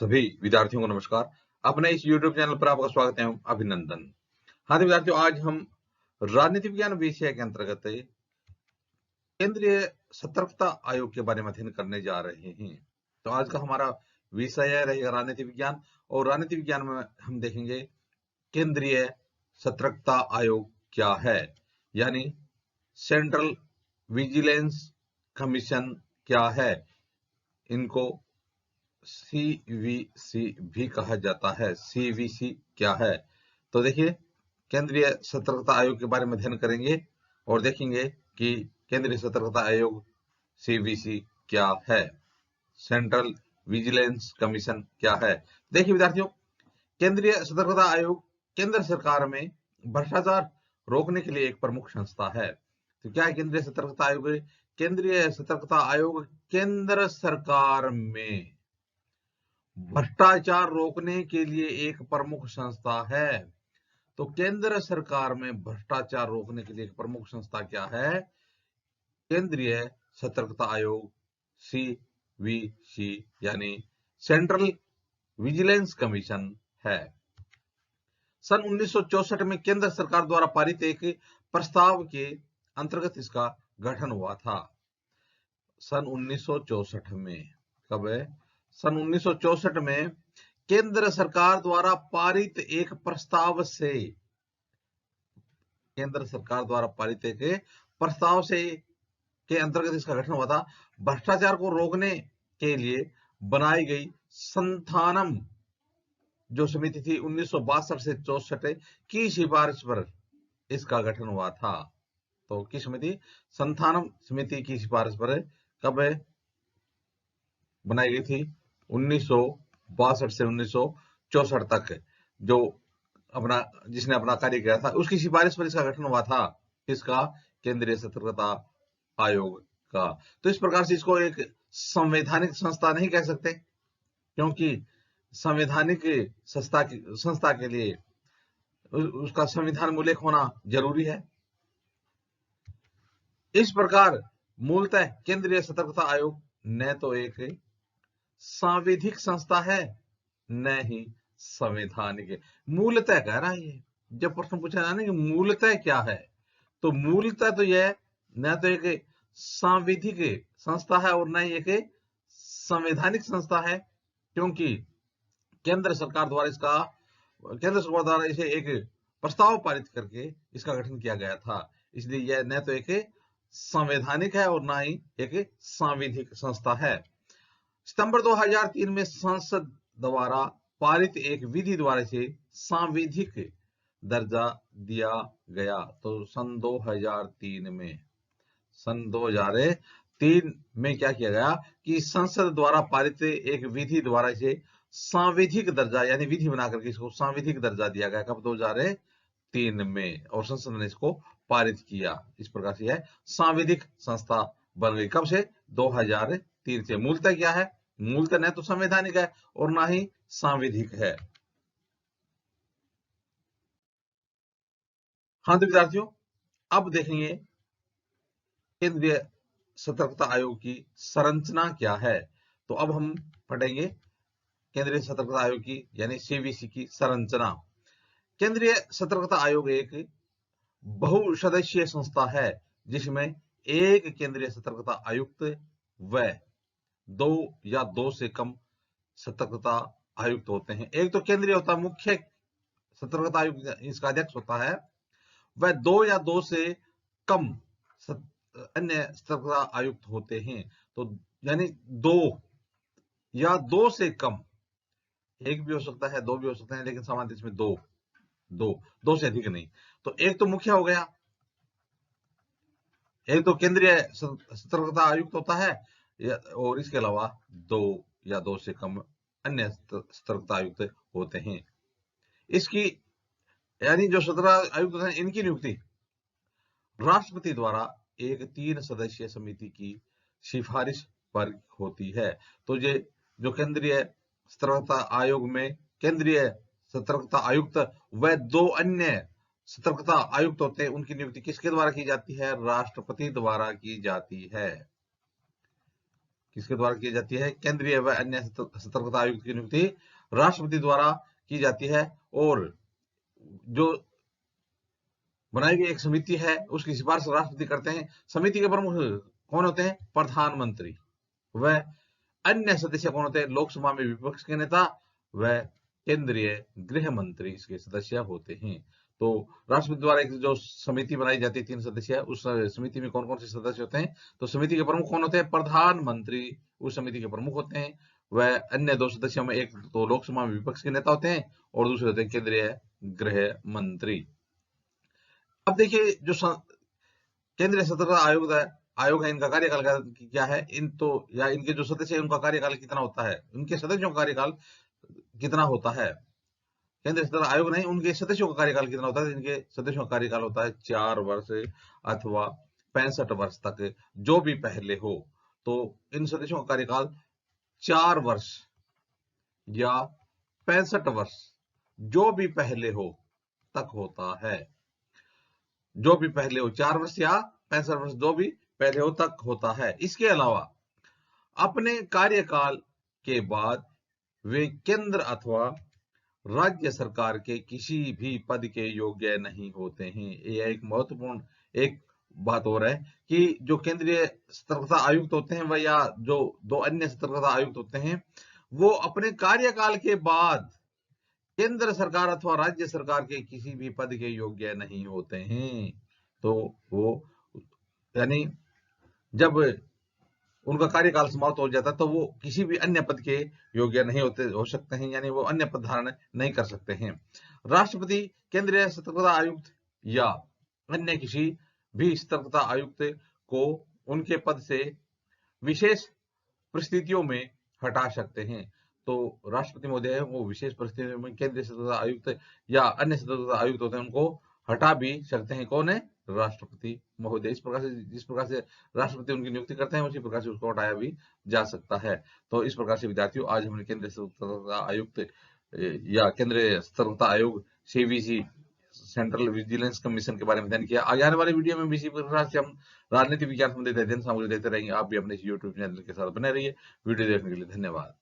सभी विद्यार्थियों को नमस्कार। अपने इस YouTube चैनल पर आपका स्वागत है एवं अभिनंदन। हाँ तो विद्यार्थियों, आज हम राजनीति विज्ञान विषय के अंतर्गत केंद्रीय सतर्कता आयोग के बारे में अध्ययन करने जा रहे हैं। तो आज का हमारा विषय रहेगा राजनीति विज्ञान, और राजनीति विज्ञान में हम देखेंगे केंद्रीय सतर्कता आयोग क्या है, यानी सेंट्रल विजिलेंस कमीशन क्या है। इनको सीवीसी भी कहा जाता है। सीवीसी क्या है? तो देखिए, केंद्रीय सतर्कता आयोग के बारे में अध्ययन करेंगे और देखेंगे कि केंद्रीय सतर्कता आयोग सीवीसी क्या है, सेंट्रल विजिलेंस कमीशन क्या है। देखिए विद्यार्थियों, केंद्रीय सतर्कता आयोग केंद्र सरकार में भ्रष्टाचार रोकने के लिए एक प्रमुख संस्था है। तो क्या है केंद्रीय सतर्कता आयोग? केंद्रीय सतर्कता आयोग केंद्र सरकार में भ्रष्टाचार रोकने के लिए एक प्रमुख संस्था है। तो केंद्र सरकार में भ्रष्टाचार रोकने के लिए एक प्रमुख संस्था क्या है? केंद्रीय सतर्कता आयोग, सीवीसी, यानी सेंट्रल विजिलेंस कमीशन है। सन 1964 में केंद्र सरकार द्वारा पारित एक प्रस्ताव के अंतर्गत इसका गठन हुआ था। सन 1964 में, कब है? सन 1964 में केंद्र सरकार द्वारा पारित एक प्रस्ताव से, केंद्र सरकार द्वारा पारित एक प्रस्ताव से के अंतर्गत इसका गठन हुआ था। भ्रष्टाचार को रोकने के लिए बनाई गई संथानम जो समिति थी 1962 से 64 की सिफारिश पर इसका गठन हुआ था। तो किस समिति? संथानम समिति की सिफारिश पर कब बनाई गई थी? 1962 से 1964 तक, जो जिसने अपना कार्य किया था उसकी सिफारिश पर इसका गठन हुआ था। किसका? केंद्रीय सतर्कता आयोग का। तो इस प्रकार से इसको एक संवैधानिक संस्था नहीं कह सकते, क्योंकि संवैधानिक संस्था के लिए उसका संविधान में उल्लेख होना जरूरी है। इस प्रकार मूलतः केंद्रीय सतर्कता आयोग न तो एक सांविधिक संस्था है, न ही संवैधानिक। मूलतः कह रहा है ये। जब प्रश्न पूछा जाना कि मूलतः क्या है, तो मूलतः तो यह न तो एक सांविधिक संस्था है और न ही एक संवैधानिक संस्था है, क्योंकि केंद्र सरकार द्वारा इसे एक प्रस्ताव पारित करके इसका गठन किया गया था। इसलिए यह न तो एक संवैधानिक है और न ही एक सांविधिक संस्था है। सितंबर 2003 में संसद द्वारा पारित एक विधि द्वारा इसे सांविधिक दर्जा दिया गया। तो सन 2003 में क्या किया गया कि संसद द्वारा पारित एक विधि द्वारा इसे सांविधिक दर्जा, यानी विधि बना करके इसको सांविधिक दर्जा दिया गया। कब? 2003 में, और संसद ने इसको पारित किया। इस प्रकार से यह सांविधिक संस्था बन गई। कब से? 2003 से। मूलतः क्या है? मूलतः न तो संवैधानिक है और ना ही सांविधिक है। हाँ तो विद्यार्थियों, अब देखेंगे केंद्रीय सतर्कता आयोग की संरचना क्या है। तो अब हम पढ़ेंगे केंद्रीय सतर्कता आयोग की, यानी सीवीसी की संरचना। केंद्रीय सतर्कता आयोग एक बहुसदस्यीय संस्था है जिसमें एक केंद्रीय सतर्कता आयुक्त व दो या दो से कम सतर्कता आयुक्त होते हैं। एक तो केंद्रीय होता है मुख्य सतर्कता आयुक्त, इसका अध्यक्ष होता है, वह दो या दो से कम अन्य सतर्कता आयुक्त होते हैं। तो यानी दो या दो से कम, एक भी हो सकता है, दो भी हो सकते हैं, लेकिन सामान्य इसमें दो से अधिक नहीं। तो एक तो मुख्य हो गया, एक तो केंद्रीय सतर्कता आयुक्त होता है, और इसके अलावा दो या दो से कम अन्य सतर्कता आयुक्त होते हैं। इसकी यानी जो सतर्कता आयुक्त हैं, इनकी नियुक्ति राष्ट्रपति द्वारा एक 3 सदस्यीय समिति की सिफारिश पर होती है। तो ये जो केंद्रीय सतर्कता आयोग में केंद्रीय सतर्कता आयुक्त व दो अन्य सतर्कता आयुक्त होते हैं, उनकी नियुक्ति किसके द्वारा की जाती है? राष्ट्रपति द्वारा की जाती है। किसके द्वारा की जाती है? केंद्रीय व अन्य सतर्कता आयुक्त की नियुक्ति राष्ट्रपति द्वारा की जाती है, और जो बनाई गई एक समिति है उसकी सिफारिश राष्ट्रपति करते हैं। समिति के प्रमुख कौन होते हैं? प्रधानमंत्री। वह अन्य सदस्य कौन होते हैं? लोकसभा में विपक्ष के नेता व केंद्रीय गृह मंत्री इसके सदस्य होते हैं। तो राष्ट्रपति द्वारा एक जो समिति बनाई जाती है 3 सदस्य, उस समिति में कौन कौन से सदस्य होते हैं? तो समिति के प्रमुख कौन होते हैं? प्रधानमंत्री उस समिति के प्रमुख होते हैं। वह अन्य 2 सदस्यों में एक तो लोकसभा में विपक्ष के नेता होते हैं और दूसरे होते हैं केंद्रीय गृह मंत्री। अब देखिए जो केंद्रीय सतर्कता आयोग है, इनका कार्यकाल क्या है? या इनके जो सदस्य हैं उनका कार्यकाल कितना होता है? उनके सदस्यों का कार्यकाल कितना होता है? केंद्रीय सतर्कता आयोग नहीं, उनके सदस्यों का कार्यकाल कितना होता है? इनके सदस्यों का कार्यकाल होता है 4 वर्ष अथवा 65 वर्ष तक, जो भी पहले हो। तो इन सदस्यों का कार्यकाल 4 वर्ष या 65 वर्ष, जो भी पहले हो तक होता है। जो भी पहले हो, 4 वर्ष या 65 वर्ष, जो भी पहले हो तक होता है। इसके अलावा अपने कार्यकाल के बाद वे केंद्र अथवा राज्य सरकार के किसी भी पद के योग्य नहीं होते हैं। यह एक महत्वपूर्ण एक बात हो रहा है कि जो केंद्रीय सतर्कता आयुक्त होते हैं वह या जो 2 अन्य सतर्कता आयुक्त होते हैं, वो अपने कार्यकाल के बाद केंद्र सरकार अथवा राज्य सरकार के किसी भी पद के योग्य नहीं होते हैं। तो वो यानी जब उनका कार्यकाल समाप्त हो जाता है तो वो किसी भी अन्य पद के योग्य नहीं हो सकते हैं, यानी वो अन्य पद धारण नहीं कर सकते हैं। राष्ट्रपति केंद्रीय सतर्कता आयुक्त या अन्य किसी भी सतर्कता आयुक्त को उनके पद से विशेष परिस्थितियों में हटा सकते हैं। तो राष्ट्रपति महोदय है वो विशेष परिस्थितियों में केंद्रीय सतर्कता आयुक्त या अन्य सतर्कता आयुक्त होते हैं उनको हटा भी सकते हैं। कौन है? राष्ट्रपति महोदय। इस प्रकार से जिस प्रकार से राष्ट्रपति उनकी नियुक्ति करते हैं उसी प्रकार से उसको हटाया भी जा सकता है। तो इस प्रकार से विद्यार्थियों आज हमने केंद्रीय सतर्कता आयुक्त या केंद्रीय सतर्कता आयोग सीवीसी सेंट्रल विजिलेंस कमीशन के बारे में अध्ययन किया। आगे आने वाले वीडियो में भी इसी प्रकार से हम राजनीति विज्ञान संबंधित अध्ययन सामग्री देते रहेंगे। आप भी अपने यूट्यूब चैनल के साथ बने रहिए। वीडियो देखने के लिए धन्यवाद।